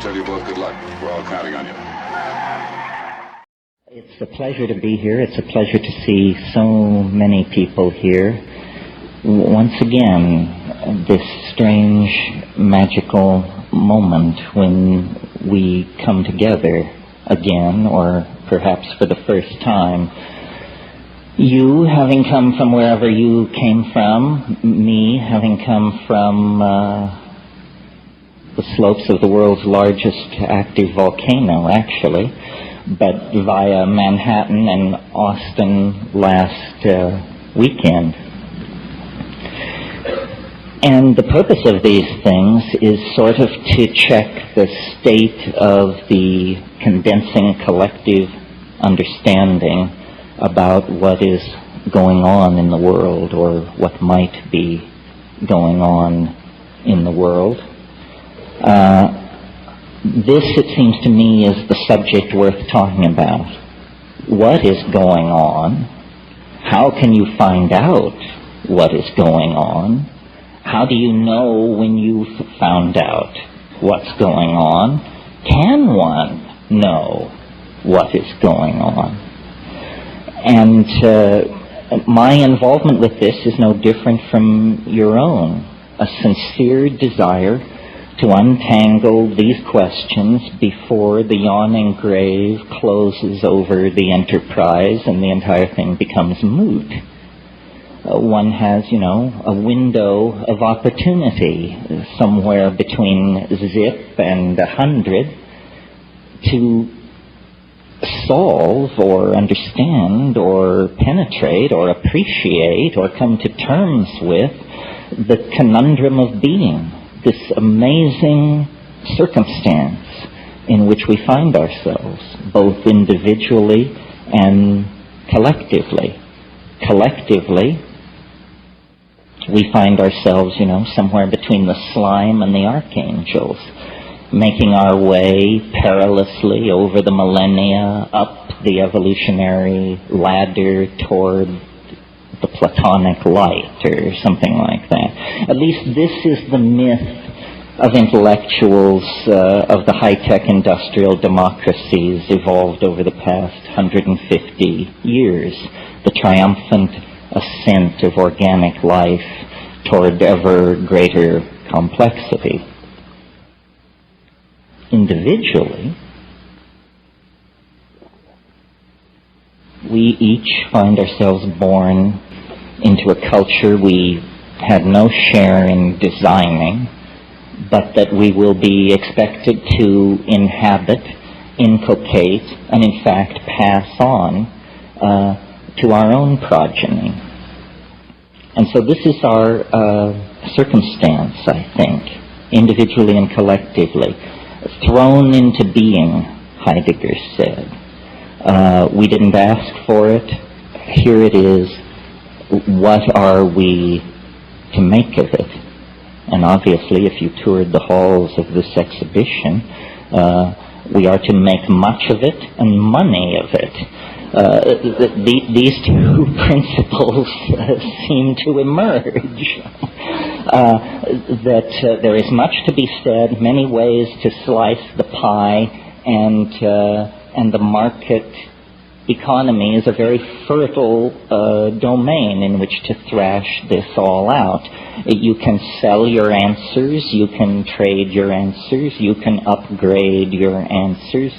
tell you both good luck. We're all counting on you. It's a pleasure to be here. It's a pleasure to see so many people here. Once again, this strange, magical moment when we come together again, or perhaps for the first time. You having come from wherever you came from, me having come from the slopes of the world's largest active volcano, actually, but via Manhattan and Austin last weekend. And the purpose of these things is sort of to check the state of the condensing collective understanding about what is going on in the world, or what might be going on in the world. This, it seems to me, is the subject worth talking about. What is going on? How can you find out what is going on? How do you know when you've found out what's going on? Can one know what is going on? And my involvement with this is no different from your own. A sincere desire to untangle these questions before the yawning grave closes over the enterprise and the entire thing becomes moot. One has, a window of opportunity somewhere between 0 and 100 to solve or understand or penetrate or appreciate or come to terms with the conundrum of being, this amazing circumstance in which we find ourselves, both individually and collectively. Collectively, we find ourselves, somewhere between the slime and the archangels, making our way perilously over the millennia, up the evolutionary ladder toward the Platonic light, or something like that. At least this is the myth of intellectuals of the high-tech industrial democracies evolved over the past 150 years, the triumphant ascent of organic life toward ever greater complexity. Individually, we each find ourselves born into a culture we had no share in designing, but that we will be expected to inhabit, inculcate, and in fact pass on to our own progeny. And so this is our circumstance, I think, individually and collectively. Thrown into being, Heidegger said. We didn't ask for it. Here it is. What are we to make of it? And obviously, if you toured the halls of this exhibition, we are to make much of it and money of it. These two principles seem to emerge. That there is much to be said, many ways to slice the pie, and the market economy is a very fertile domain in which to thrash this all out. You can sell your answers, you can trade your answers, you can upgrade your answers,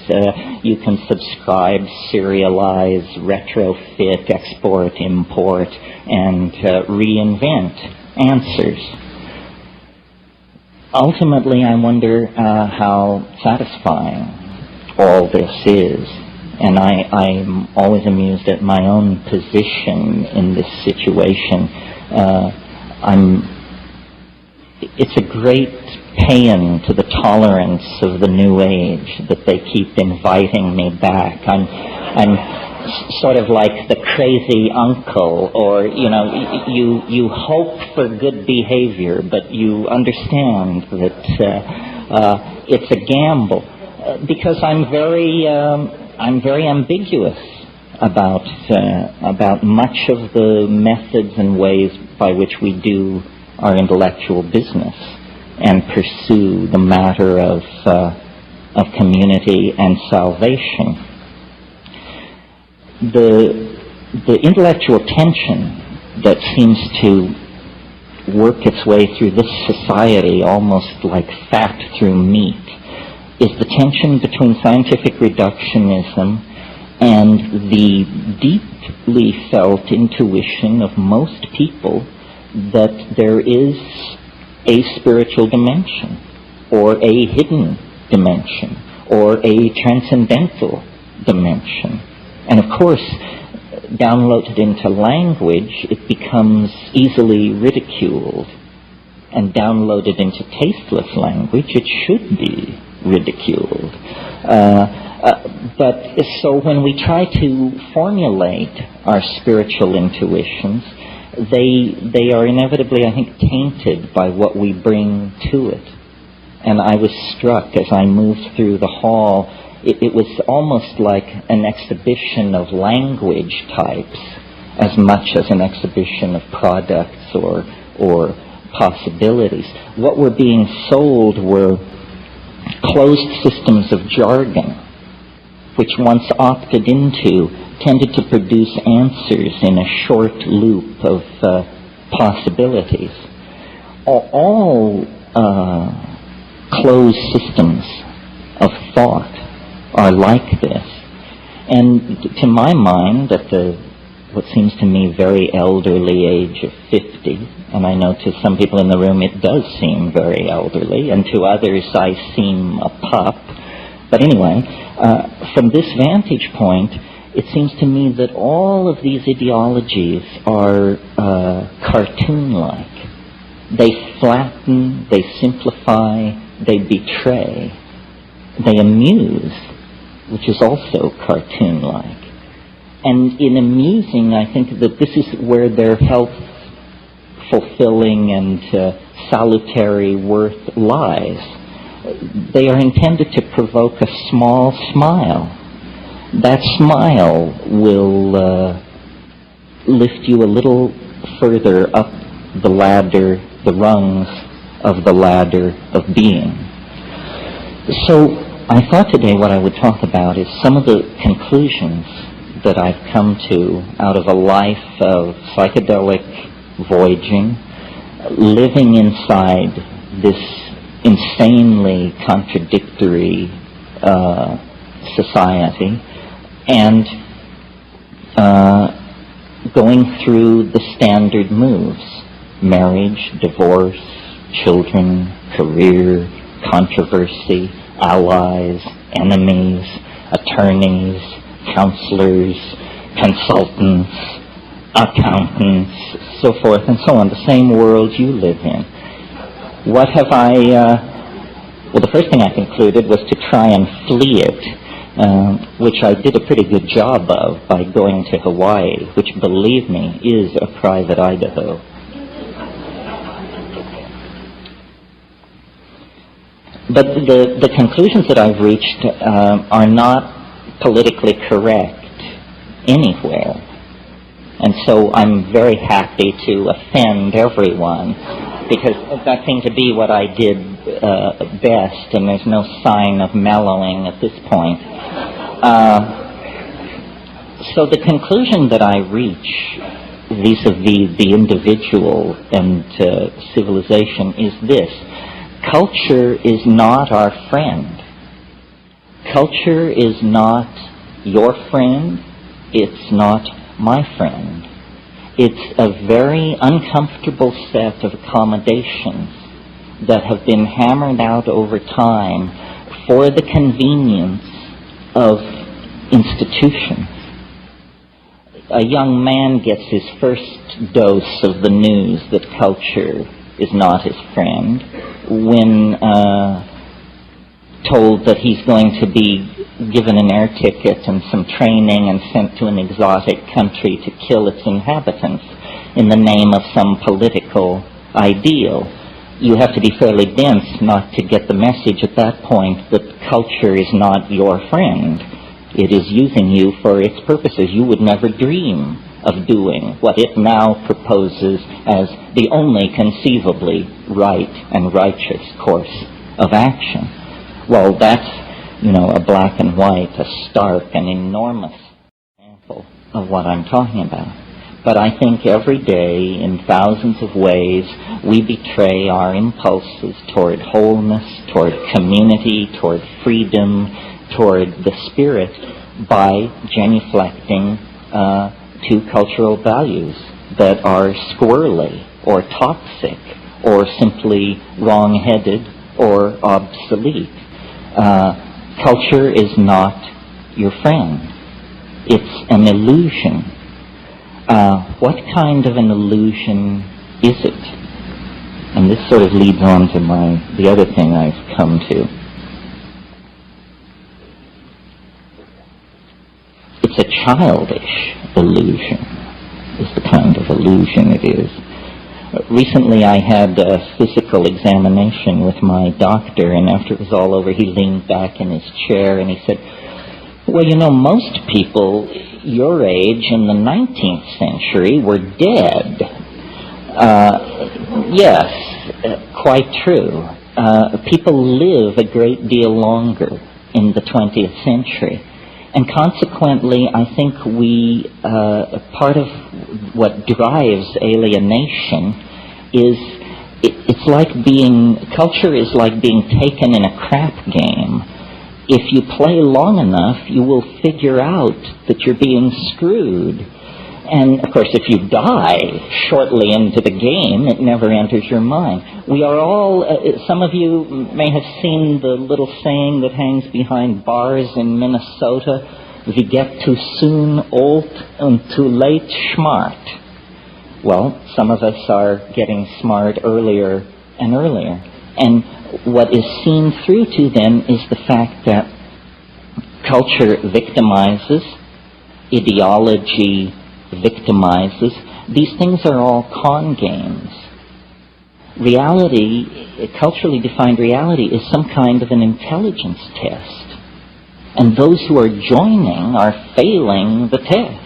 you can subscribe, serialize, retrofit, export, import, and reinvent answers. Ultimately, I wonder how satisfying all this is. And I'm always amused at my own position in this situation. It's a great paean to the tolerance of the New Age that they keep inviting me back. I'm sort of like the crazy uncle, or, you hope for good behavior, but you understand that it's a gamble. Because I'm very ambiguous about much of the methods and ways by which we do our intellectual business and pursue the matter of of community and salvation. The intellectual tension that seems to work its way through this society almost like fat through meat is the tension between scientific reductionism and the deeply felt intuition of most people that there is a spiritual dimension, or a hidden dimension, or a transcendental dimension. And of course, downloaded into language, it becomes easily ridiculed. And downloaded into tasteless language, it should be ridiculed. But so when we try to formulate our spiritual intuitions, they are inevitably, I think, tainted by what we bring to it. And I was struck as I moved through the hall. It was almost like an exhibition of language types as much as an exhibition of products or possibilities. What were being sold were closed systems of jargon, which once opted into tended to produce answers in a short loop of possibilities. All closed systems of thought are like this. And to my mind, at what seems to me very elderly age of 50, and I know to some people in the room it does seem very elderly, and to others I seem a pup. But anyway, from this vantage point, it seems to me that all of these ideologies are cartoon-like. They flatten, they simplify, they betray, they amuse, which is also cartoon-like. And in amusing, I think that this is where their health-fulfilling and salutary worth lies. They are intended to provoke a small smile. That smile will lift you a little further up the ladder, the rungs of the ladder of being. So I thought today what I would talk about is some of the conclusions that I've come to out of a life of psychedelic voyaging, living inside this insanely contradictory society, and going through the standard moves: marriage, divorce, children, career, controversy, allies, enemies, attorneys, counselors, consultants, accountants, so forth and so on, the same world you live in. What have well, the first thing I concluded was to try and flee it, which I did a pretty good job of by going to Hawaii, which, believe me, is a private Idaho. But the conclusions that I've reached are not politically correct anywhere. And so I'm very happy to offend everyone, because that seemed to be what I did best, and there's no sign of mellowing at this point. So the conclusion that I reach vis-a-vis the individual and civilization is this: culture is not our friend. Culture is not your friend. It's not my friend. It's a very uncomfortable set of accommodations that have been hammered out over time for the convenience of institutions. A young man gets his first dose of the news that culture is not his friend when told that he's going to be given an air ticket and some training and sent to an exotic country to kill its inhabitants in the name of some political ideal. You have to be fairly dense not to get the message at that point that culture is not your friend. It is using you for its purposes. You would never dream of doing what it now proposes as the only conceivably right and righteous course of action. Well, that's a black and white, a stark, an enormous example of what I'm talking about. But I think every day, in thousands of ways, we betray our impulses toward wholeness, toward community, toward freedom, toward the spirit by genuflecting to cultural values that are squirrely or toxic or simply wrong-headed or obsolete. Culture is not your friend. It's an illusion. What kind of an illusion is it? And this sort of leads on to the other thing I've come to. It's a childish illusion, is the kind of illusion it is. Recently I had a physical examination with my doctor, and after it was all over, he leaned back in his chair and he said, well, most people your age in the 19th century were dead. Yes, quite true. People live a great deal longer in the 20th century. And consequently, I think part of what drives alienation is it's like culture is like being taken in a crap game. If you play long enough, you will figure out that you're being screwed. And, of course, if you die shortly into the game, it never enters your mind. We are all, some of you may have seen the little saying that hangs behind bars in Minnesota, if you get too soon old and too late smart. Well, some of us are getting smart earlier and earlier. And what is seen through to then is the fact that culture victimizes, ideology victimizes. These things are all con games. Reality, culturally defined reality, is some kind of an intelligence test. And those who are joining are failing the test.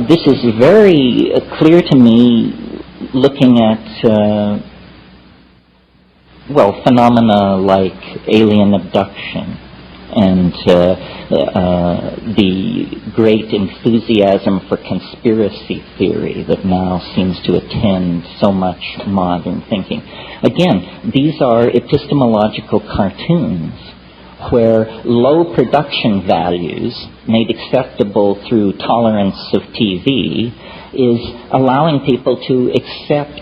This is very clear to me looking at phenomena like alien abduction and the great enthusiasm for conspiracy theory that now seems to attend so much modern thinking. Again, these are epistemological cartoons where low production values made acceptable through tolerance of TV is allowing people to accept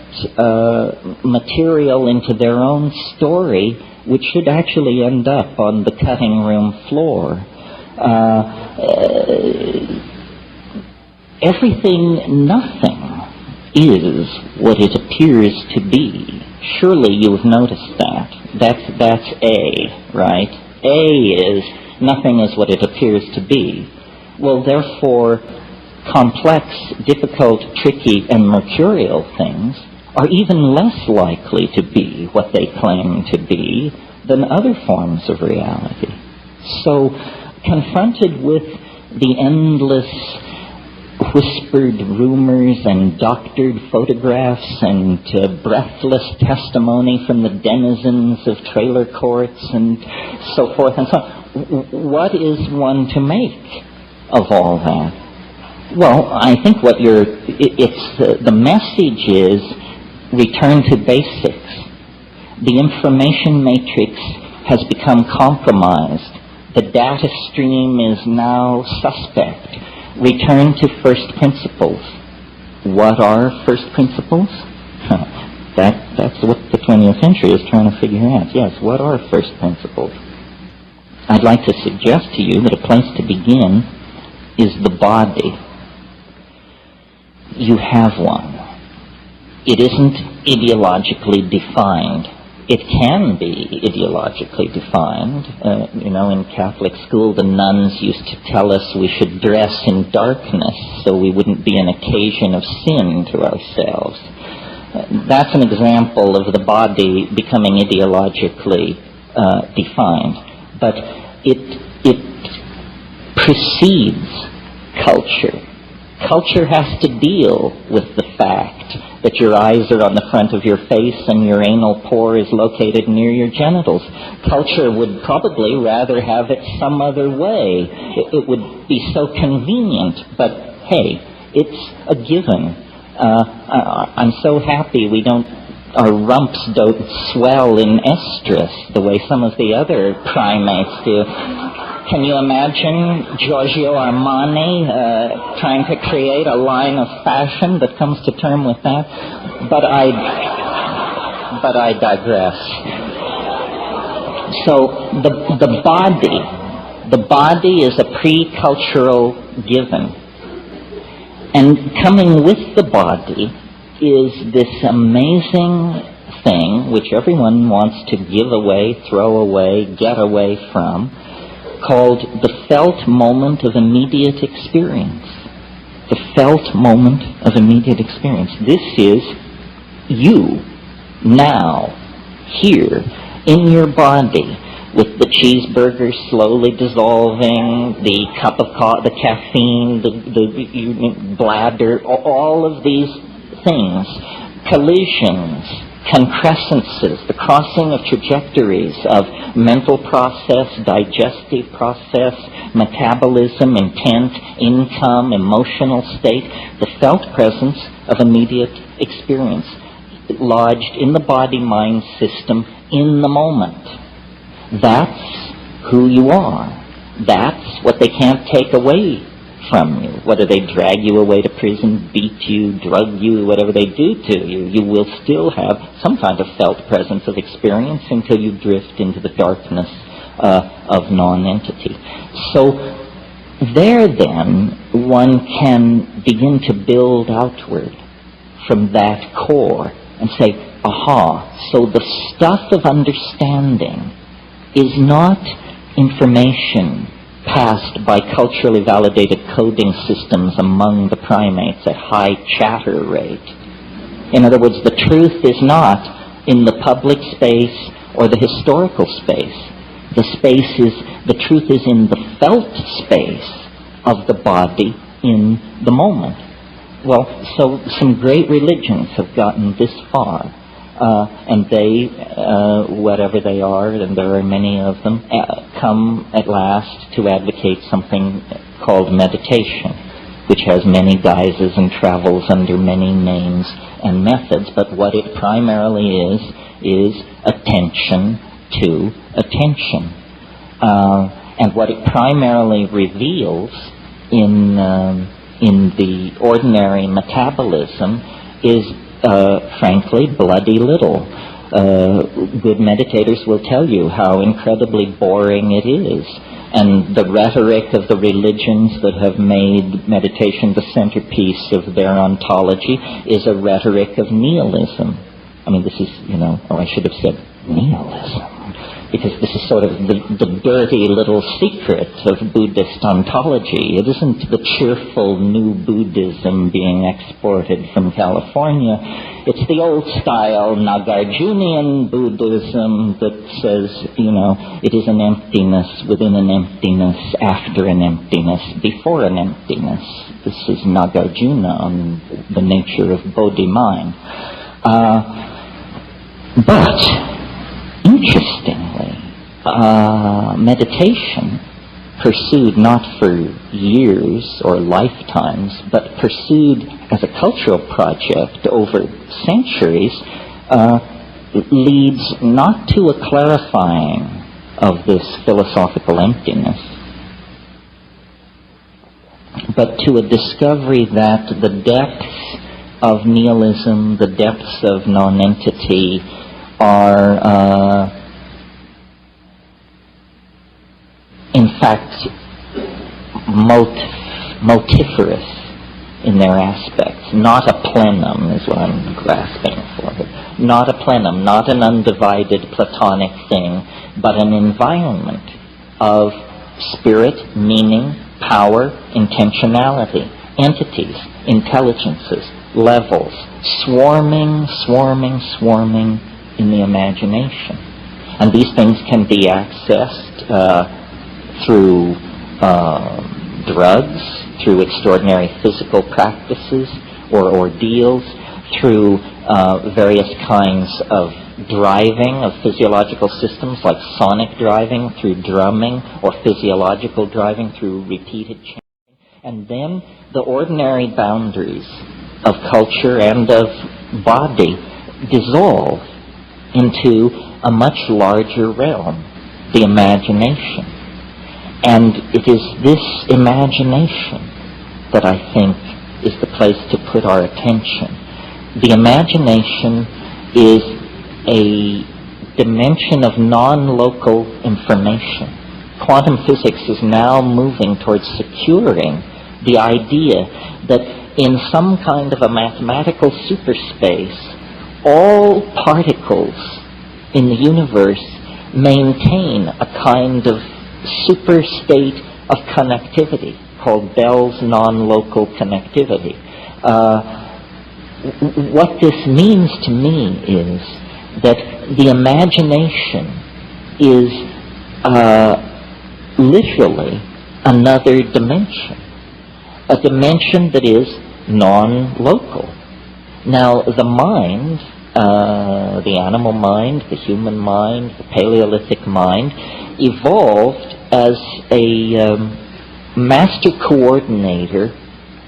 material into their own story, which should actually end up on the cutting room floor. Nothing is what it appears to be. Surely you've noticed that. That's A, right? A is nothing is what it appears to be. Well, therefore, complex, difficult, tricky, and mercurial things are even less likely to be what they claim to be than other forms of reality. So, confronted with the endless whispered rumors and doctored photographs and breathless testimony from the denizens of trailer courts and so forth and so on, what is one to make of all that? Well, I think the message is return to basics. The information matrix has become compromised. The data stream is now suspect. Return to first principles. What are first principles? That's what the 20th century is trying to figure out. Yes, what are first principles? I'd like to suggest to you that a place to begin is the body. You have one. It isn't ideologically defined. It can be ideologically defined. In Catholic school, the nuns used to tell us we should dress in darkness so we wouldn't be an occasion of sin to ourselves. That's an example of the body becoming ideologically defined. But it precedes culture. Culture has to deal with the fact that your eyes are on the front of your face and your anal pore is located near your genitals. Culture would probably rather have it some other way. It would be so convenient, but hey, it's a given. I'm so happy our rumps don't swell in estrus the way some of the other primates do. Can you imagine Giorgio Armani trying to create a line of fashion that comes to term with that? But I digress. So the body is a pre-cultural given. And coming with the body is this amazing thing which everyone wants to give away, throw away, get away from, called the felt moment of immediate experience. The felt moment of immediate experience. This is you, now, here, in your body, with the cheeseburger slowly dissolving, the cup of the caffeine, the bladder, all of these things, collisions, concrescences, the crossing of trajectories of mental process, digestive process, metabolism, intent, income, emotional state, the felt presence of immediate experience, lodged in the body-mind system in the moment. That's who you are. That's what they can't take away from you. Whether they drag you away to prison, beat you, drug you, whatever they do to you, you will still have some kind of felt presence of experience until you drift into the darkness of non-entity. So there then, one can begin to build outward from that core and say, aha, so the stuff of understanding is not information passed by culturally validated coding systems among the primates at high chatter rate. In other words, the truth is not in the public space or the historical space. The truth is in the felt space of the body in the moment. Well, so some great religions have gotten this far. And they, whatever they are, and there are many of them, come at last to advocate something called meditation, which has many guises and travels under many names and methods. But what it primarily is attention to attention. And what it primarily reveals in the ordinary metabolism is frankly, bloody little. Good meditators will tell you how incredibly boring it is. And the rhetoric of the religions that have made meditation the centerpiece of their ontology is a rhetoric of nihilism. I mean, this is, I should have said nihilism, because this is sort of the dirty little secret of Buddhist ontology. It isn't the cheerful new Buddhism being exported from California. It's the old-style Nagarjunian Buddhism that says, it is an emptiness within an emptiness, after an emptiness, before an emptiness. This is Nagarjuna on the nature of Bodhi mind. But interestingly, meditation, pursued not for years or lifetimes, but pursued as a cultural project over centuries, leads not to a clarifying of this philosophical emptiness, but to a discovery that the depths of nihilism, the depths of non-entity, are in fact motiferous in their aspects. Not a plenum is what I'm grasping for. Not a plenum, not an undivided Platonic thing, but an environment of spirit, meaning, power, intentionality, entities, intelligences, levels, swarming in the imagination. And these things can be accessed through drugs, through extraordinary physical practices or ordeals, through various kinds of driving of physiological systems like sonic driving, through drumming, or physiological driving through repeated chanting. And then the ordinary boundaries of culture and of body dissolve into a much larger realm, the imagination. And it is this imagination that I think is the place to put our attention. The imagination is a dimension of non-local information. Quantum physics is now moving towards securing the idea that in some kind of a mathematical superspace, all particles in the universe maintain a kind of super state of connectivity called Bell's non-local connectivity. What this means to me is that the imagination is literally another dimension, a dimension that is non-local. Now, the mind, the animal mind, the human mind, the Paleolithic mind, evolved as a master coordinator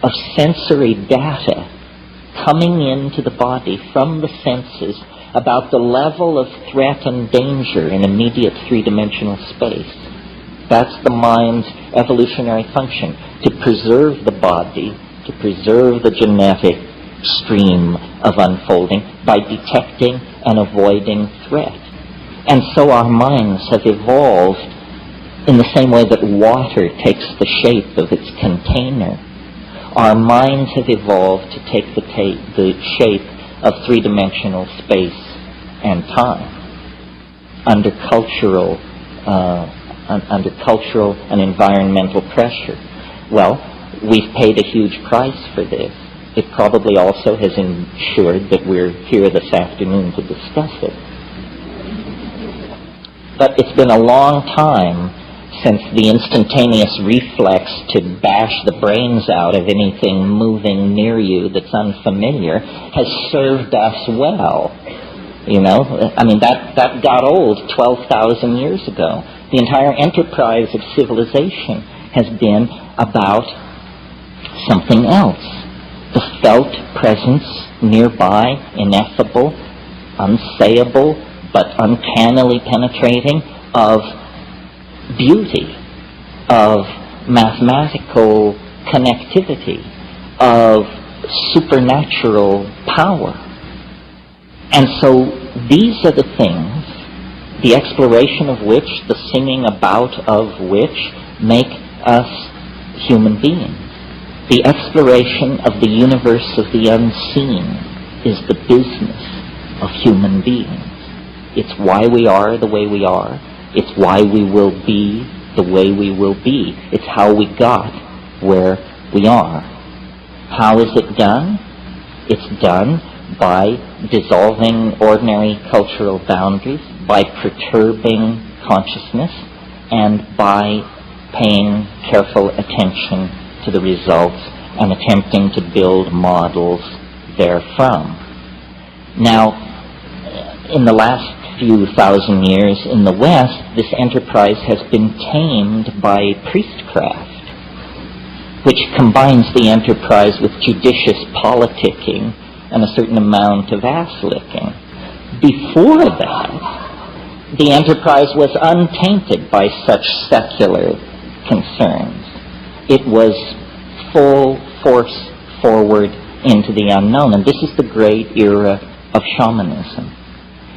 of sensory data coming into the body from the senses about the level of threat and danger in immediate three-dimensional space. That's the mind's evolutionary function, to preserve the body, to preserve the genetic stream of unfolding by detecting and avoiding threat. And so our minds have evolved in the same way that water takes the shape of its container. Our minds have evolved to take the shape of three-dimensional space and time under cultural and environmental pressure. Well, we've paid a huge price for this. It probably also has ensured that we're here this afternoon to discuss it. But it's been a long time since the instantaneous reflex to bash the brains out of anything moving near you that's unfamiliar has served us well. You know, I mean, that got old 12,000 years ago. The entire enterprise of civilization has been about something else. The felt presence nearby, ineffable, unsayable, but uncannily penetrating, of beauty, of mathematical connectivity, of supernatural power. And so these are the things, the exploration of which, the singing about of which, make us human beings. The exploration of the universe of the unseen is the business of human beings. It's why we are the way we are. It's why we will be the way we will be. It's how we got where we are. How is it done? It's done by dissolving ordinary cultural boundaries, by perturbing consciousness, and by paying careful attention to the results and attempting to build models therefrom. Now, in the last few thousand years in the West, this enterprise has been tamed by priestcraft, which combines the enterprise with judicious politicking and a certain amount of ass-licking. Before that, the enterprise was untainted by such secular concerns. It was full force forward into the unknown, and this is the great era of shamanism.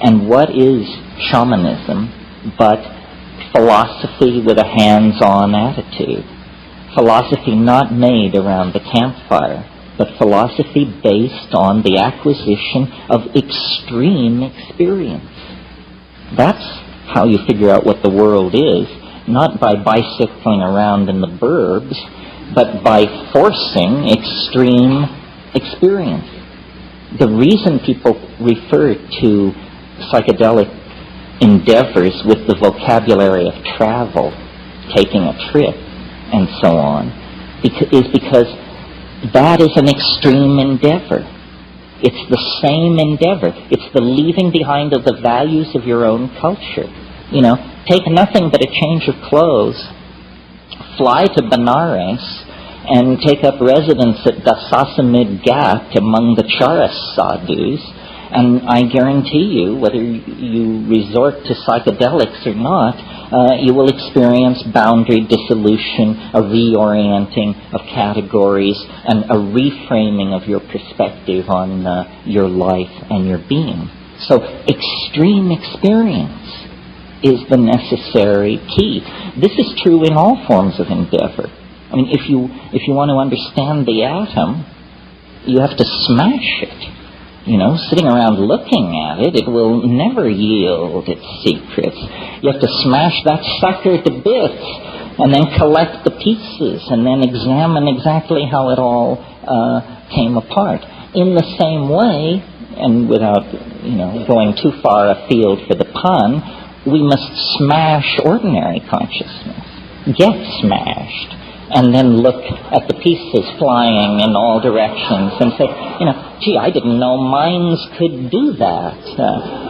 And what is shamanism but philosophy with a hands-on attitude? Philosophy not made around the campfire, but philosophy based on the acquisition of extreme experience. That's how you figure out what the world is, not by bicycling around in the burbs, but by forcing extreme experience. The reason people refer to psychedelic endeavors with the vocabulary of travel, taking a trip, and so on, is because that is an extreme endeavor. It's the same endeavor. It's the leaving behind of the values of your own culture. You know, take nothing but a change of clothes, fly to Benares, and take up residence at Dasasamid Ghat among the Charas sadhus, and I guarantee you, whether you resort to psychedelics or not, you will experience boundary dissolution, a reorienting of categories, and a reframing of your perspective on your life and your being. So extreme experience is the necessary key. This is true in all forms of endeavor. I mean, if you want to understand the atom, you have to smash it. You know, sitting around looking at it, it will never yield its secrets. You have to smash that sucker to bits and then collect the pieces and then examine exactly how it all came apart. In the same way, and without, going too far afield for the pun, we must smash ordinary consciousness. Get smashed. And then look at the pieces flying in all directions and say, gee, I didn't know minds could do that.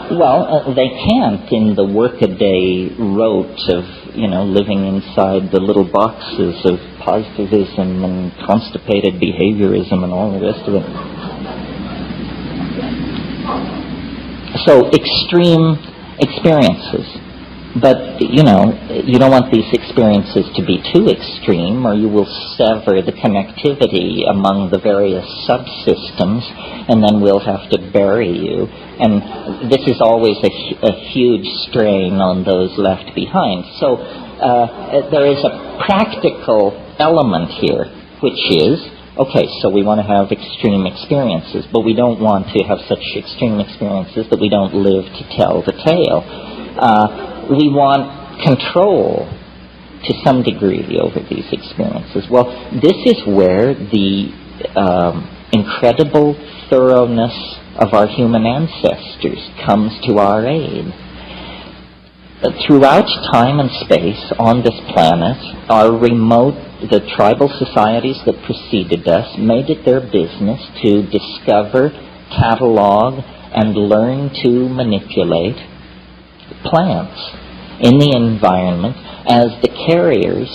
They can't in the workaday rote of, living inside the little boxes of positivism and constipated behaviorism and all the rest of it. So extreme experiences. But, you don't want these experiences to be too extreme, or you will sever the connectivity among the various subsystems, and then we'll have to bury you. And this is always a huge strain on those left behind. So there is a practical element here, which is, okay, so we want to have extreme experiences, but we don't want to have such extreme experiences that we don't live to tell the tale. We want control to some degree over these experiences. Well, this is where the incredible thoroughness of our human ancestors comes to our aid. Throughout time and space on this planet, the tribal societies that preceded us made it their business to discover, catalog, and learn to manipulate plants in the environment as the carriers,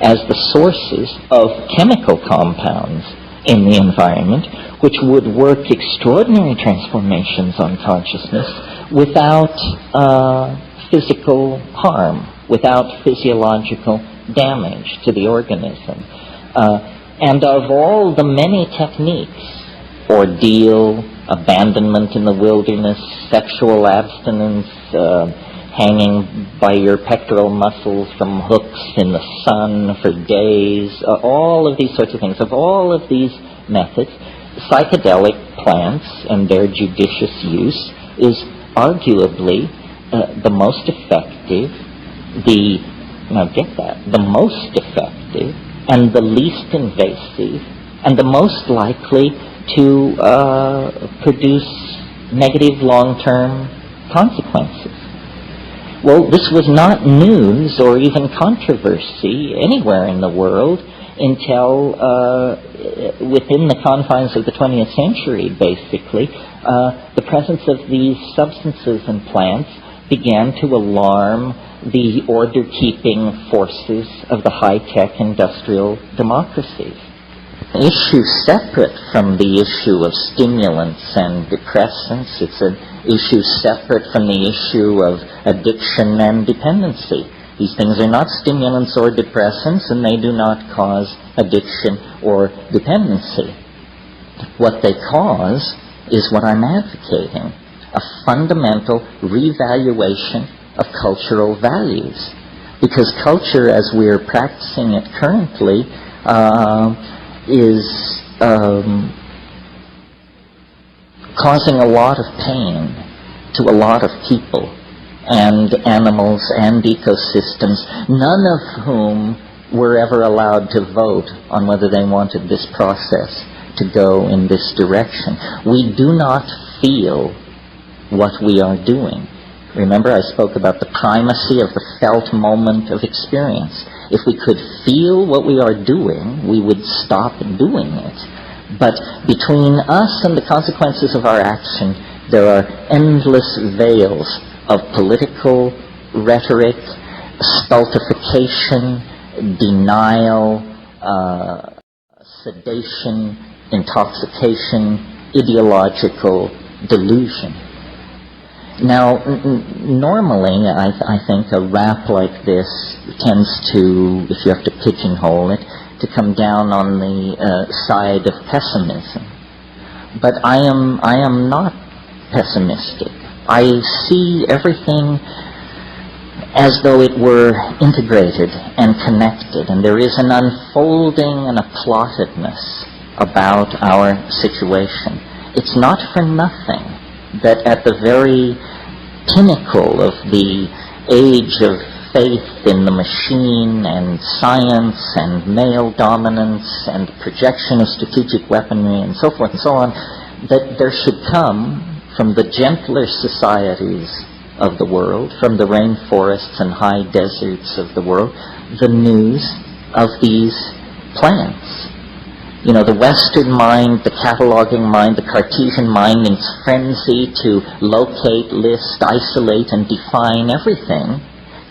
as the sources of chemical compounds in the environment, which would work extraordinary transformations on consciousness without physical harm, without physiological damage to the organism. And of all the many techniques, ordeal, abandonment in the wilderness, sexual abstinence, hanging by your pectoral muscles from hooks in the sun for days, all of these sorts of things. Of all of these methods, psychedelic plants and their judicious use is arguably the most effective, the most effective and the least invasive and the most likely to produce negative long-term consequences. Well, this was not news or even controversy anywhere in the world until within the confines of the 20th century, basically. The presence of these substances and plants began to alarm the order-keeping forces of the high-tech industrial democracies. An issue separate from the issue of stimulants and depressants. It's an issue separate from the issue of addiction and dependency. These things are not stimulants or depressants, and they do not cause addiction or dependency. What they cause is what I'm advocating, a fundamental revaluation of cultural values. Because culture, as we're practicing it currently, is causing a lot of pain to a lot of people and animals and ecosystems, none of whom were ever allowed to vote on whether they wanted this process to go in this direction. We do not feel what we are doing. Remember, I spoke about the primacy of the felt moment of experience. If we could feel what we are doing, we would stop doing it. But between us and the consequences of our action, there are endless veils of political rhetoric, stultification, denial, sedation, intoxication, ideological delusion. Now, normally, I think a rap like this tends to, if you have to pigeonhole it, to come down on the side of pessimism. But I am not pessimistic. I see everything as though it were integrated and connected, and there is an unfolding and a plottedness about our situation. It's not for nothing that at the very pinnacle of the age of faith in the machine and science and male dominance and projection of strategic weaponry and so forth and so on, that there should come from the gentler societies of the world, from the rainforests and high deserts of the world, the news of these plants. You know, the Western mind, the cataloging mind, the Cartesian mind, in its frenzy to locate, list, isolate, and define everything,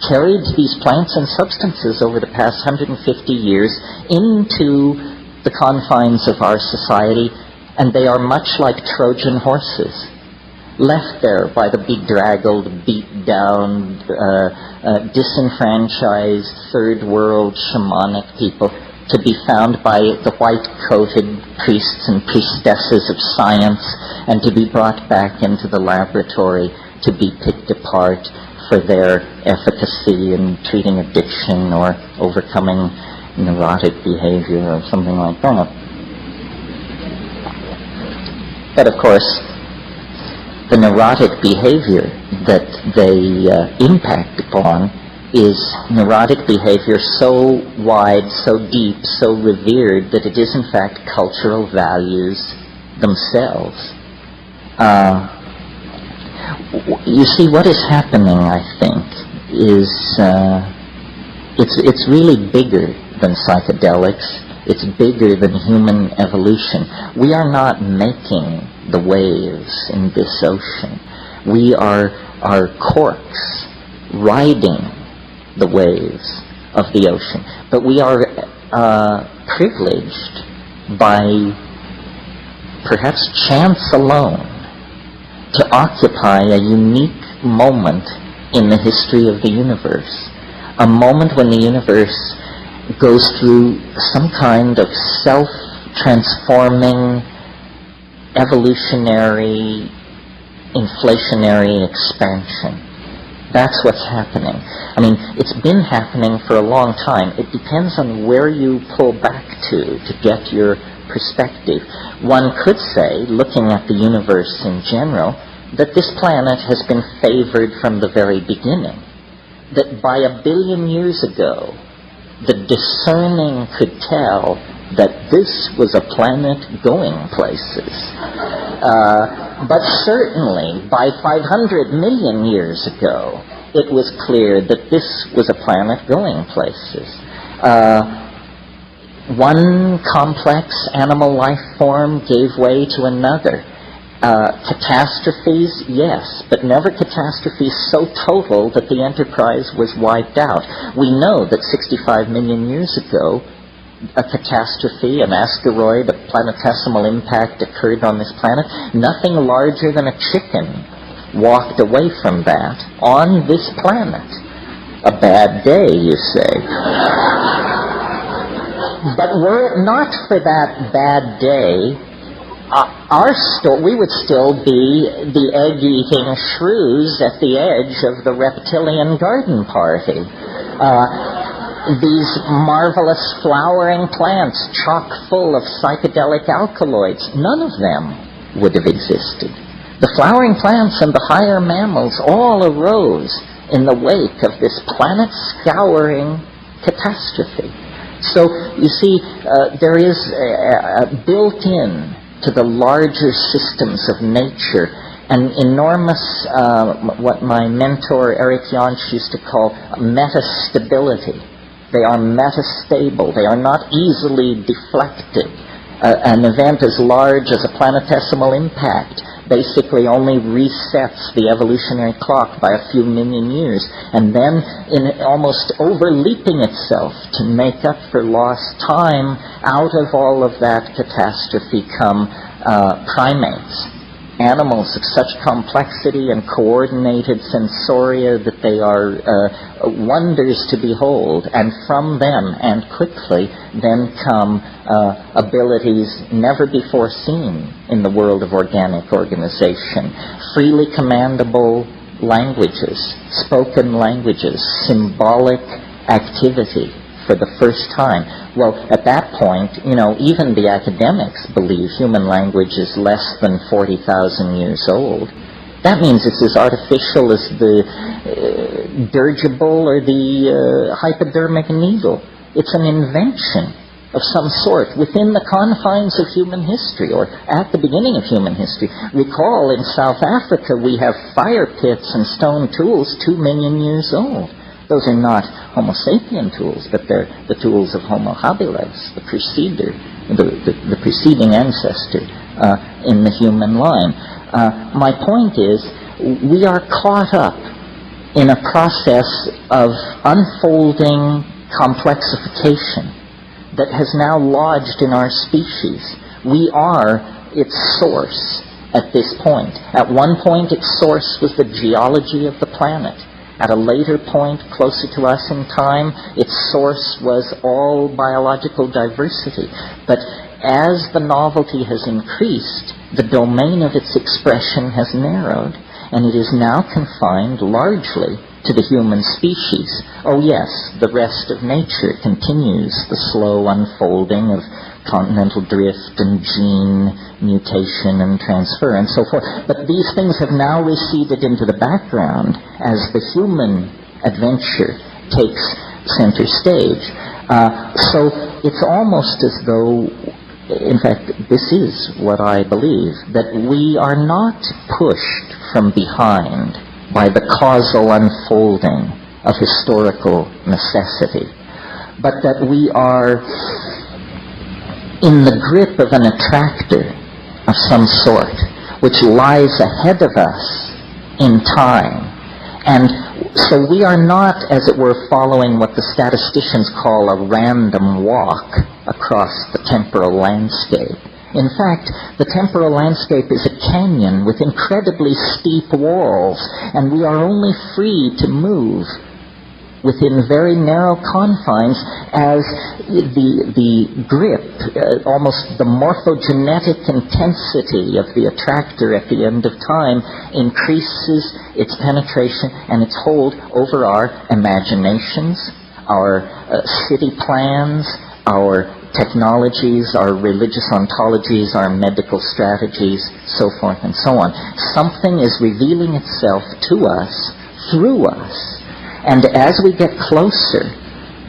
carried these plants and substances over the past 150 years into the confines of our society, and they are much like Trojan horses, left there by the bedraggled, beat-down, disenfranchised, third-world shamanic people, to be found by the white-coated priests and priestesses of science, and to be brought back into the laboratory to be picked apart for their efficacy in treating addiction or overcoming neurotic behavior or something like that. But of course, the neurotic behavior that they impact upon is neurotic behavior so wide, so deep, so revered that it is in fact cultural values themselves. You see, what is happening, I think, is it's really bigger than psychedelics. It's bigger than human evolution. We are not making the waves in this ocean. We are corks riding the waves of the ocean. But we are privileged by perhaps chance alone to occupy a unique moment in the history of the universe. A moment when the universe goes through some kind of self-transforming, evolutionary, inflationary expansion. That's what's happening. I mean, it's been happening for a long time. It depends on where you pull back to get your perspective. One could say, looking at the universe in general, that this planet has been favored from the very beginning. That by 1 billion years ago, the discerning could tell that this was a planet going places. But certainly, by 500 million years ago, it was clear that this was a planet going places. One complex animal life form gave way to another. Catastrophes, yes, but never catastrophes so total that the enterprise was wiped out. We know that 65 million years ago, a catastrophe, an asteroid, a planetesimal impact occurred on this planet. Nothing larger than a chicken walked away from that on this planet. A bad day, you say. But were it not for that bad day, we would still be the egg-eating shrews at the edge of the reptilian garden party. These marvelous flowering plants chock full of psychedelic alkaloids, none of them would have existed. The flowering plants and the higher mammals all arose in the wake of this planet-scouring catastrophe. So, you see, there is built-in to the larger systems of nature an enormous, what my mentor Eric Jansch used to call metastability. They are metastable. They are not easily deflected. An event as large as a planetesimal impact basically only resets the evolutionary clock by a few million years, and then in almost overleaping itself to make up for lost time, out of all of that catastrophe come primates. Animals of such complexity and coordinated sensoria that they are wonders to behold, and from them, and quickly, then come abilities never before seen in the world of organic organization. Freely commandable languages, spoken languages, symbolic activity for the first time. Well, at that point, even the academics believe human language is less than 40,000 years old. That means it's as artificial as the dirigible or the hypodermic needle. It's an invention of some sort within the confines of human history, or at the beginning of human history. Recall, in South Africa, we have fire pits and stone tools 2 million years old. Those are not Homo sapien tools, but they're the tools of Homo habilis, the preceding ancestor in the human line. My point is, we are caught up in a process of unfolding complexification that has now lodged in our species. We are its source at this point. At one point, its source was the geology of the planet. At a later point, closer to us in time, its source was all biological diversity. But as the novelty has increased, the domain of its expression has narrowed, and it is now confined largely to the human species. Oh yes, the rest of nature continues the slow unfolding of continental drift and gene mutation and transfer and so forth. But these things have now receded into the background as the human adventure takes center stage. So it's almost as though, in fact, this is what I believe, that we are not pushed from behind by the causal unfolding of historical necessity, but that we are in the grip of an attractor of some sort, which lies ahead of us in time. And so we are not, as it were, following what the statisticians call a random walk across the temporal landscape. In fact, the temporal landscape is a canyon with incredibly steep walls, and we are only free to move within very narrow confines as the grip, almost the morphogenetic intensity of the attractor at the end of time increases its penetration and its hold over our imaginations, our city plans, our technologies, our religious ontologies, our medical strategies, so forth and so on. Something is revealing itself to us, through us. And as we get closer,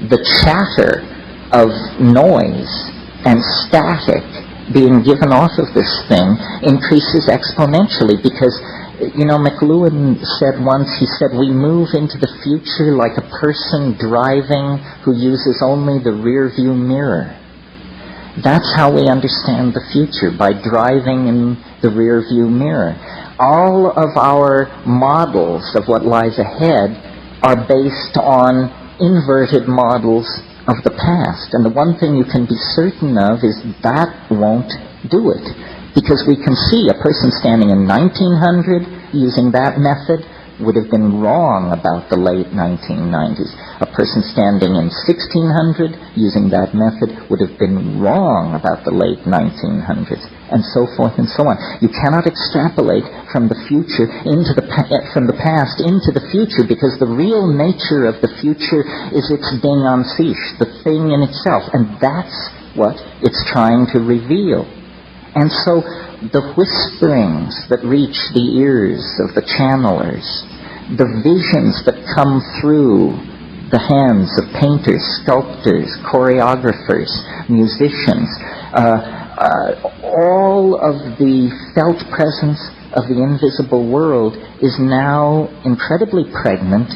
the chatter of noise and static being given off of this thing increases exponentially because, McLuhan said once, he said, we move into the future like a person driving who uses only the rear view mirror. That's how we understand the future, by driving in the rear view mirror. All of our models of what lies ahead are based on inverted models of the past. And the one thing you can be certain of is that won't do it. Because we can see a person standing in 1900 using that method would have been wrong about the late 1990s. A person standing in 1600 using that method would have been wrong about the late 1900s, and so forth and so on. You cannot extrapolate from the future from the past into the future, because the real nature of the future is its ding en sich, the thing in itself, and that's what it's trying to reveal. And so the whisperings that reach the ears of the channelers, the visions that come through the hands of painters, sculptors, choreographers, musicians, all of the felt presence of the invisible world is now incredibly pregnant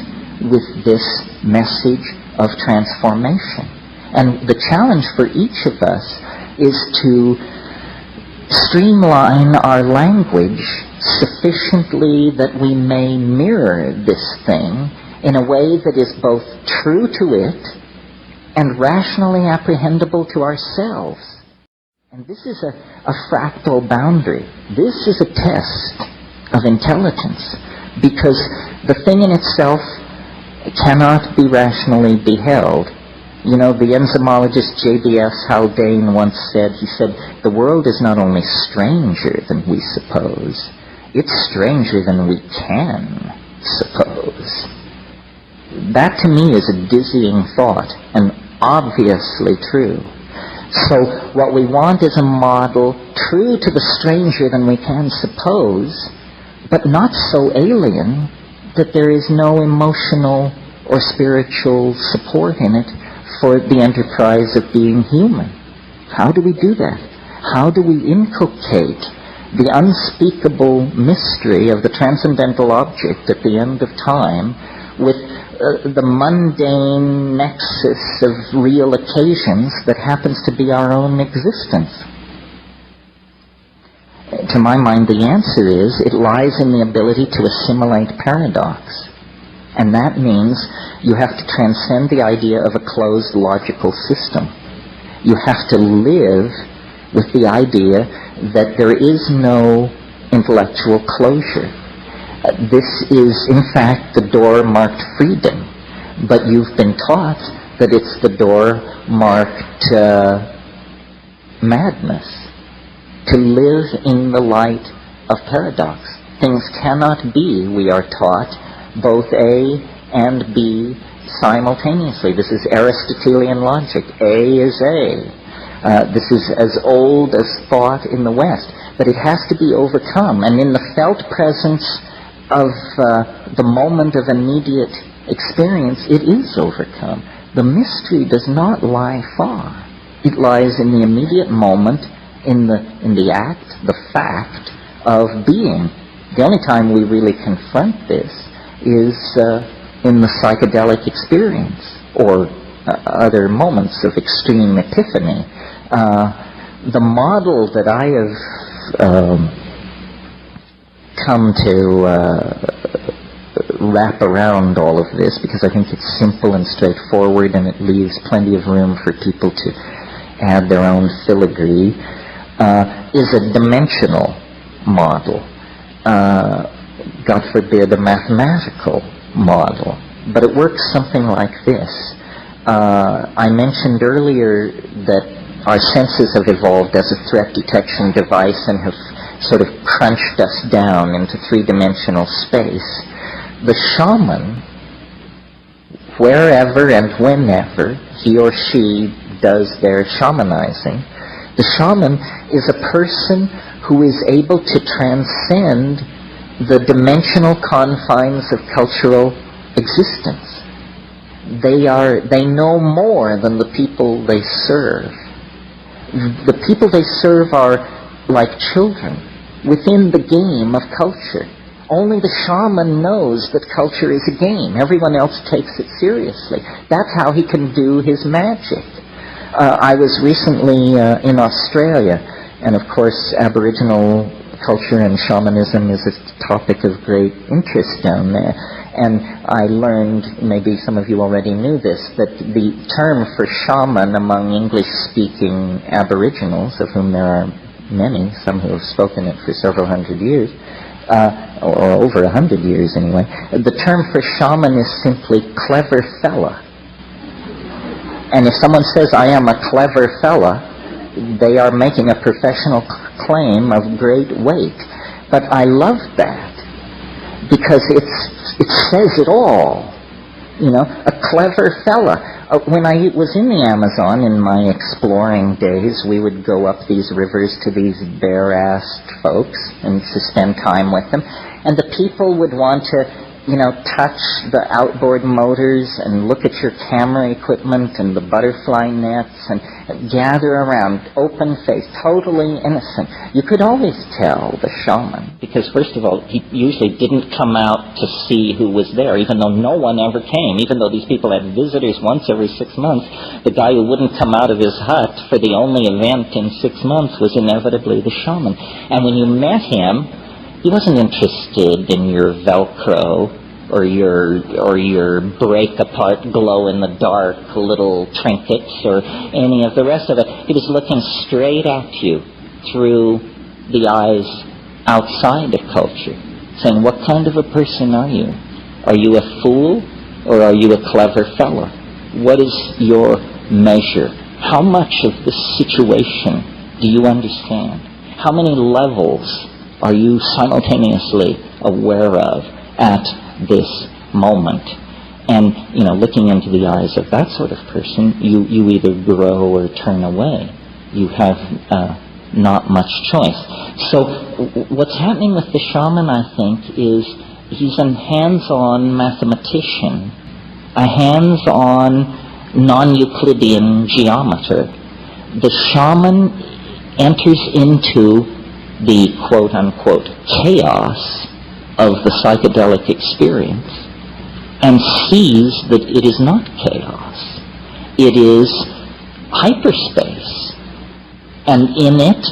with this message of transformation. And the challenge for each of us is to streamline our language sufficiently that we may mirror this thing in a way that is both true to it and rationally apprehendable to ourselves. And this is a fractal boundary. This is a test of intelligence, because the thing in itself cannot be rationally beheld. You know, the enzymologist J.B.S. Haldane once said, he said, the world is not only stranger than we suppose, it's stranger than we can suppose. That to me is a dizzying thought, and obviously true. So what we want is a model true to the stranger than we can suppose, but not so alien that there is no emotional or spiritual support in it for the enterprise of being human. How do we do that? How do we inculcate the unspeakable mystery of the transcendental object at the end of time with the mundane nexus of real occasions that happens to be our own existence? To my mind, the answer is it lies in the ability to assimilate paradox. And that means you have to transcend the idea of a closed logical system. You have to live with the idea that there is no intellectual closure. This is, in fact, the door marked freedom, but you've been taught that it's the door marked madness. To live in the light of paradox. Things cannot be, we are taught, both A and B simultaneously. This is Aristotelian logic. A is A. This is as old as thought in the West. But it has to be overcome. And in the felt presence of the moment of immediate experience, it is overcome. The mystery does not lie far. It lies in the immediate moment, in the act, the fact of being. The only time we really confront this is in the psychedelic experience or other moments of extreme epiphany. The model that I have come to wrap around all of this, because I think it's simple and straightforward and it leaves plenty of room for people to add their own filigree, is a dimensional model. God forbid, a mathematical model. But it works something like this. I mentioned earlier that our senses have evolved as a threat detection device and have sort of crunched us down into three-dimensional space. The shaman, wherever and whenever he or she does their shamanizing, the shaman is a person who is able to transcend the dimensional confines of cultural existence. They know more than the people they serve. The people they serve are like children within the game of culture. Only the shaman knows that culture is a game. Everyone else takes it seriously. That's how he can do his magic. I was recently in Australia, and of course Aboriginal culture and shamanism is a topic of great interest down there. And I learned, maybe some of you already knew this, that the term for shaman among English-speaking Aboriginals, of whom there are many, some who have spoken it for several hundred years, or over 100 years anyway, the term for shaman is simply clever fella. And if someone says, I am a clever fella, they are making a professional claim of great weight. But I love that, because it says it all. You know, a clever fella. When I was in the Amazon in my exploring days, we would go up these rivers to these bare-assed folks and to spend time with them. And the people would want to touch the outboard motors and look at your camera equipment and the butterfly nets and gather around, open-faced, totally innocent. You could always tell the shaman, because first of all, he usually didn't come out to see who was there, even though no one ever came, even though these people had visitors once every 6 months. The guy who wouldn't come out of his hut for the only event in 6 months was inevitably the shaman. And when you met him, he wasn't interested in your Velcro or your break-apart, glow-in-the-dark little trinkets or any of the rest of it. He was looking straight at you through the eyes outside of culture, saying, what kind of a person are you? Are you a fool or are you a clever fellow? What is your measure? How much of the situation do you understand? How many levels are you simultaneously aware of at this moment? And, looking into the eyes of that sort of person, you either grow or turn away. You have not much choice. So what's happening with the shaman, I think, is he's a hands-on mathematician, a hands-on non-Euclidean geometer. The shaman enters into the quote-unquote chaos of the psychedelic experience and sees that it is not chaos. It is hyperspace. And in it,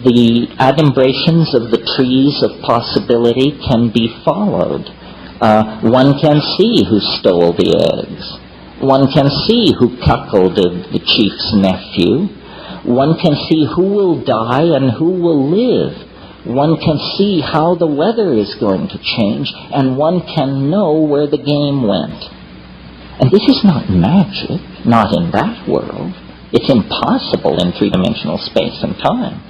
the adumbrations of the trees of possibility can be followed. One can see who stole the eggs. One can see who cuckolded the chief's nephew. One can see who will die and who will live. One can see how the weather is going to change, and one can know where the game went. And this is not magic, not in that world. It's impossible in three-dimensional space and time.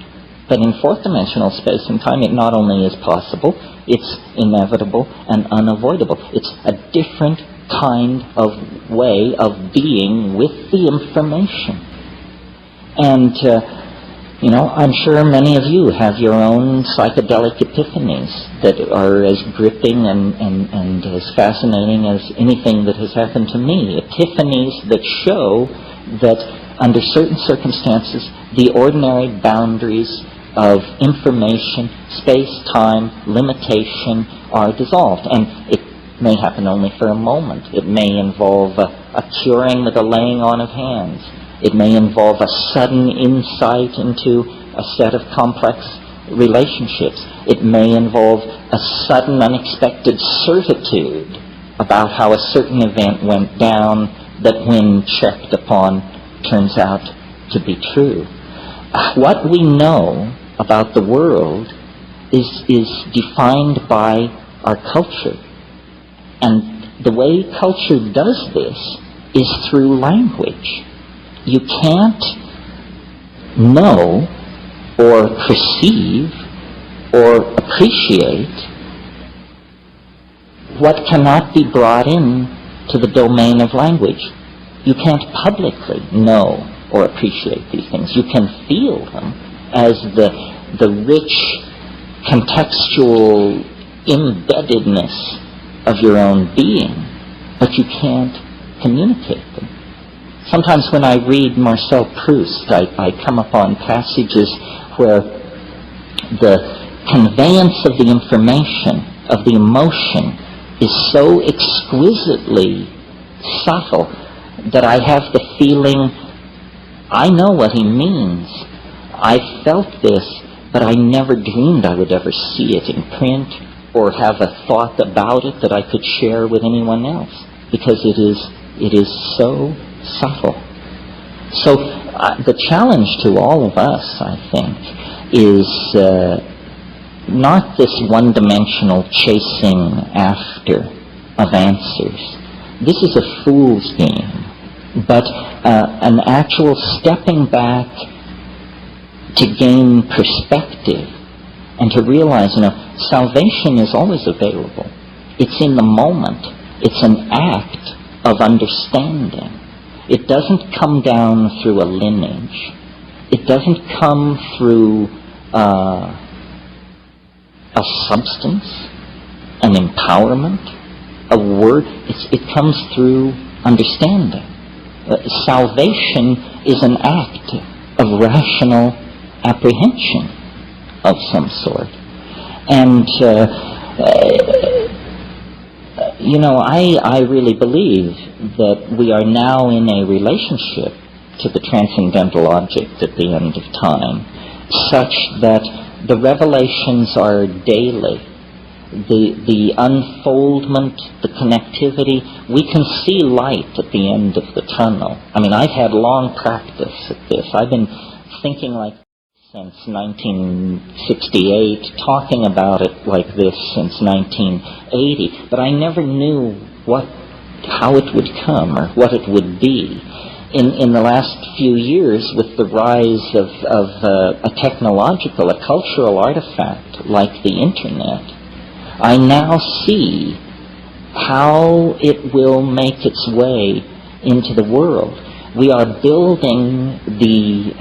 But in fourth-dimensional space and time, it not only is possible, it's inevitable and unavoidable. It's a different kind of way of being with the information. And, I'm sure many of you have your own psychedelic epiphanies that are as gripping and as fascinating as anything that has happened to me. Epiphanies that show that under certain circumstances, the ordinary boundaries of information, space, time, limitation are dissolved. And it may happen only for a moment. It may involve a curing with a laying on of hands. It may involve a sudden insight into a set of complex relationships. It may involve a sudden, unexpected certitude about how a certain event went down that, when checked upon, turns out to be true. What we know about the world is defined by our culture. And the way culture does this is through language. You can't know or perceive or appreciate what cannot be brought in to the domain of language. You can't publicly know or appreciate these things. You can feel them as the rich contextual embeddedness of your own being, but you can't communicate them. Sometimes when I read Marcel Proust, I come upon passages where the conveyance of the information, of the emotion, is so exquisitely subtle that I have the feeling, I know what he means. I felt this, but I never dreamed I would ever see it in print or have a thought about it that I could share with anyone else, because it is so subtle. So the challenge to all of us, I think, is not this one-dimensional chasing after of answers. This is a fool's game, but an actual stepping back to gain perspective and to realize, salvation is always available. It's in the moment. It's an act of understanding. It doesn't come down through a lineage. It doesn't come through a substance. an empowerment, a word. It comes through understanding. Salvation is an act of rational apprehension of some sort. And, I really believe that we are now in a relationship to the transcendental object at the end of time, such that the revelations are daily. The unfoldment, the connectivity, we can see light at the end of the tunnel. I mean, I've had long practice at this. I've been thinking like since 1968, talking about it like this since 1980, but I never knew how it would come or what it would be. In the last few years, with the rise of a technological, a cultural artifact like the Internet, I now see how it will make its way into the world. We are building the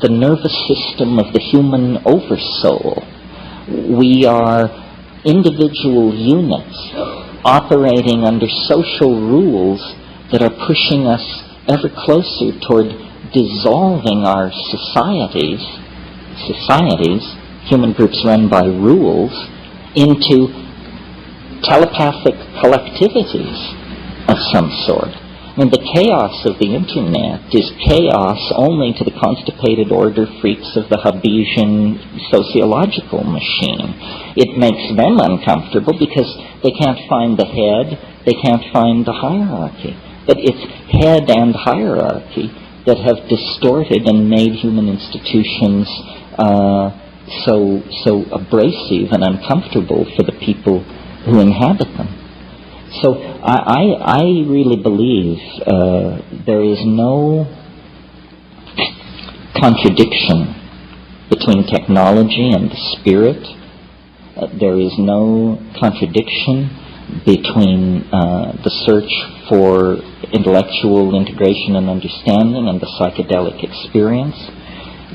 nervous system of the human oversoul. We are individual units operating under social rules that are pushing us ever closer toward dissolving our societies, human groups run by rules, into telepathic collectivities of some sort. I mean, the chaos of the Internet is chaos only to the constipated order freaks of the Hobbesian sociological machine. It makes them uncomfortable because they can't find the head, they can't find the hierarchy. But it's head and hierarchy that have distorted and made human institutions so abrasive and uncomfortable for the people who inhabit them. So I really believe there is no contradiction between technology and the spirit. There is no contradiction between the search for intellectual integration and understanding and the psychedelic experience.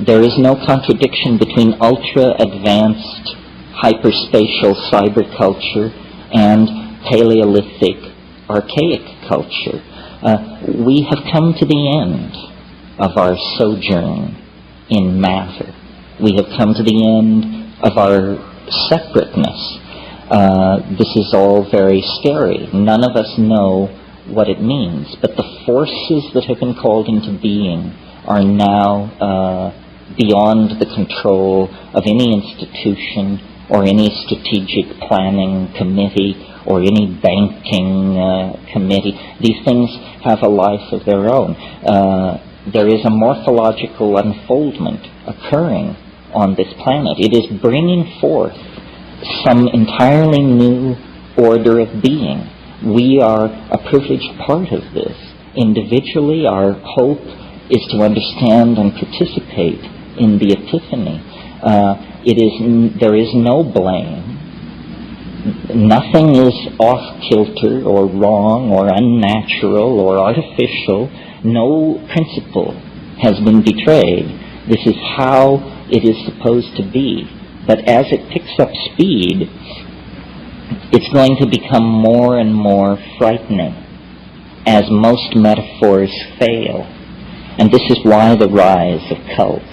There is no contradiction between ultra-advanced hyperspatial cyberculture and Paleolithic archaic culture. We have come to the end of our sojourn in matter. We have come to the end of our separateness. This is all very scary. None of us know what it means, but the forces that have been called into being are now beyond the control of any institution or any strategic planning committee or any banking committee. These things have a life of their own. There is a morphological unfoldment occurring on this planet. It is bringing forth some entirely new order of being. We are a privileged part of this. Individually, our hope is to understand and participate in the epiphany. There is no blame. Nothing is off-kilter or wrong or unnatural or artificial. No principle has been betrayed. This is how it is supposed to be. But as it picks up speed, it's going to become more and more frightening as most metaphors fail. And this is why the rise of cults,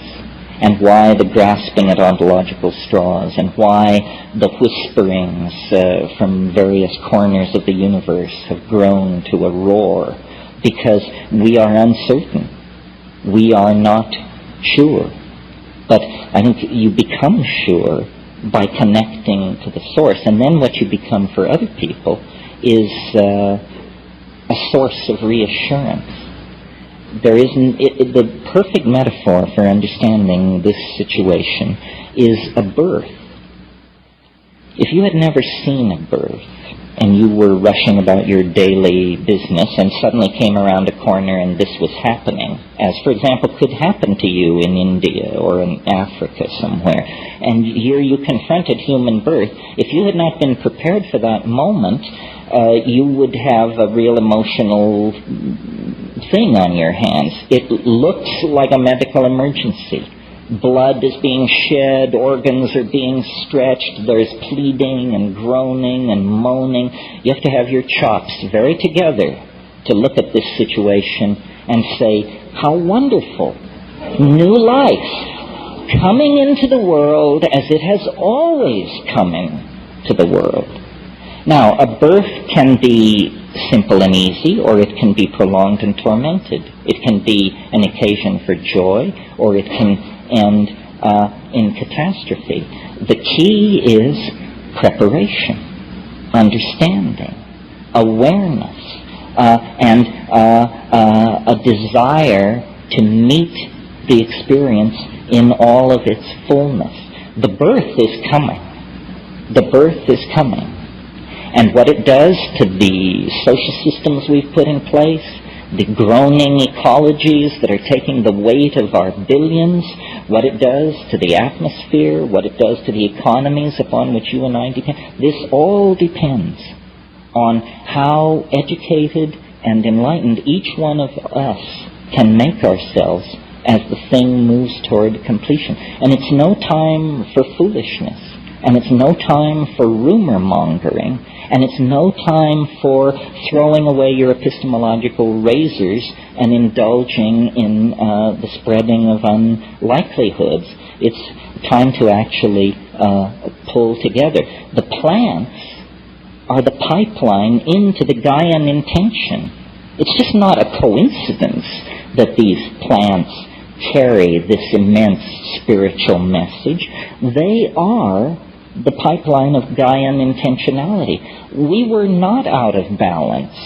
and why the grasping at ontological straws, and why the whisperings from various corners of the universe have grown to a roar, because we are uncertain. We are not sure. But I think you become sure by connecting to the source, and then what you become for other people is a source of reassurance. The perfect metaphor for understanding this situation is a birth. If you had never seen a birth, and you were rushing about your daily business and suddenly came around a corner and this was happening, as, for example, could happen to you in India or in Africa somewhere, and here you confronted human birth, if you had not been prepared for that moment, you would have a real emotional thing on your hands. It looks like a medical emergency. Blood is being shed, organs are being stretched, there's pleading and groaning and moaning. You have to have your chops very together to look at this situation and say, how wonderful. New life coming into the world as it has always come into the world. Now, a birth can be simple and easy, or it can be prolonged and tormented. It can be an occasion for joy, or it can end in catastrophe. The key is preparation, understanding, awareness, and a desire to meet the experience in all of its fullness. The birth is coming. The birth is coming. And what it does to the social systems we've put in place, the groaning ecologies that are taking the weight of our billions, what it does to the atmosphere, what it does to the economies upon which you and I depend, this all depends on how educated and enlightened each one of us can make ourselves as the thing moves toward completion. And it's no time for foolishness, and it's no time for rumor mongering, and it's no time for throwing away your epistemological razors and indulging in the spreading of unlikelihoods. It's time to actually pull together. The plants are the pipeline into the Gaian intention. It's just not a coincidence that these plants carry this immense spiritual message. They are the pipeline of Gaian intentionality. We were not out of balance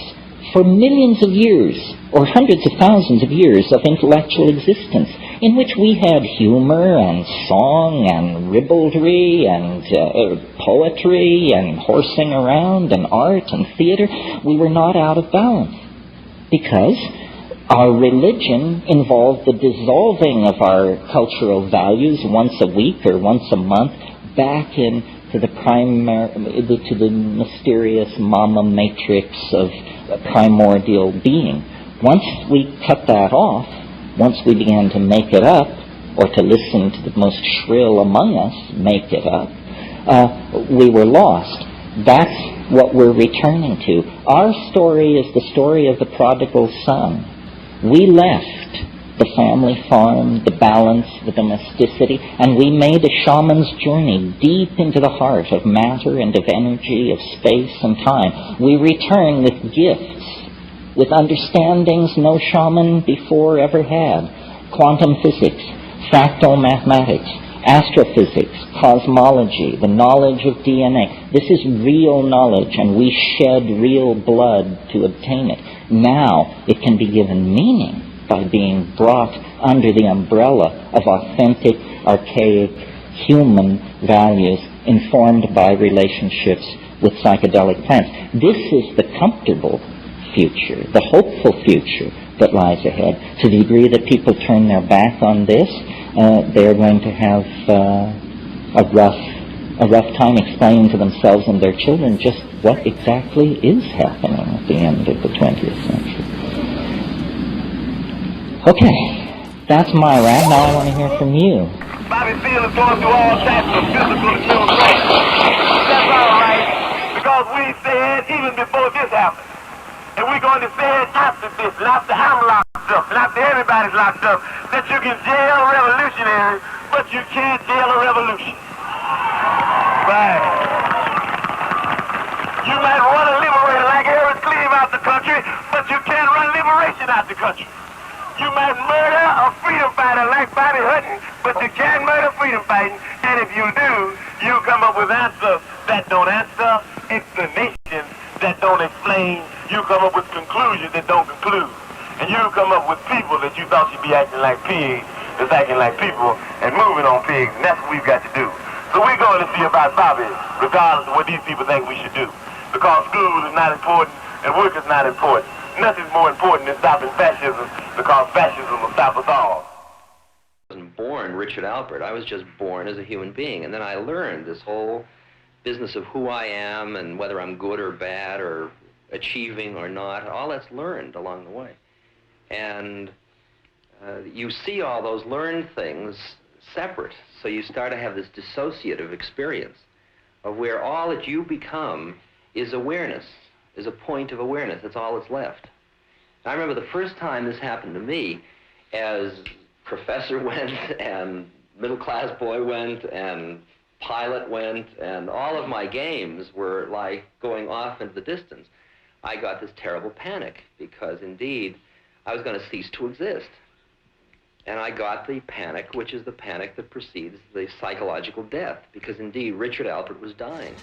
for millions of years, or hundreds of thousands of years of intellectual existence, in which we had humor and song and ribaldry and poetry and horsing around and art and theater. We were not out of balance because our religion involved the dissolving of our cultural values once a week or once a month back into the mysterious mama matrix of primordial being. Once we cut that off, once we began to make it up, or to listen to the most shrill among us make it up, we were lost. That's what we're returning to. Our story is the story of the prodigal son. We left the family farm, the balance, the domesticity, and we made a shaman's journey deep into the heart of matter and of energy, of space and time. We return with gifts, with understandings no shaman before ever had. Quantum physics, fractal mathematics, astrophysics, cosmology, the knowledge of DNA. This is real knowledge, and we shed real blood to obtain it. Now it can be given meaning by being brought under the umbrella of authentic, archaic, human values informed by relationships with psychedelic plants. This is the comfortable future, the hopeful future that lies ahead. To the degree that people turn their back on this, they're going to have a rough time explaining to themselves and their children just what exactly is happening at the end of the 20th century. Okay, that's my rant. Now I want to hear from you. Bobby Seale is going through all types of physical and mental training. That's all right, because we said even before this happened, and we're going to say it after this, and after I'm locked up, and after everybody's locked up, that you can jail a revolutionary, but you can't jail a revolution. Right. You might run a liberator like Harris Cleave out the country, but you can't run liberation out the country. You might murder a freedom fighter like Bobby Hutton, but you can't murder freedom fighting. And if you do, you come up with answers that don't answer, explanations that don't explain. You come up with conclusions that don't conclude. And you come up with people that you thought should be acting like pigs, that's acting like people and moving on pigs. And that's what we've got to do. So we're going to see about Bobby, regardless of what these people think we should do. Because school is not important and work is not important. Nothing's more important than stopping fascism, because fascism will stop us all. I wasn't born Richard Albert. I was just born as a human being. And then I learned this whole business of who I am and whether I'm good or bad or achieving or not. All that's learned along the way. And you see all those learned things separate. So you start to have this dissociative experience of where all that you become is awareness, is a point of awareness. That's all that's left. I remember the first time this happened to me, as professor went and middle class boy went and pilot went and all of my games were like going off into the distance. I got this terrible panic because indeed I was going to cease to exist. And I got the panic, which is the panic that precedes the psychological death, because indeed Richard Alpert was dying.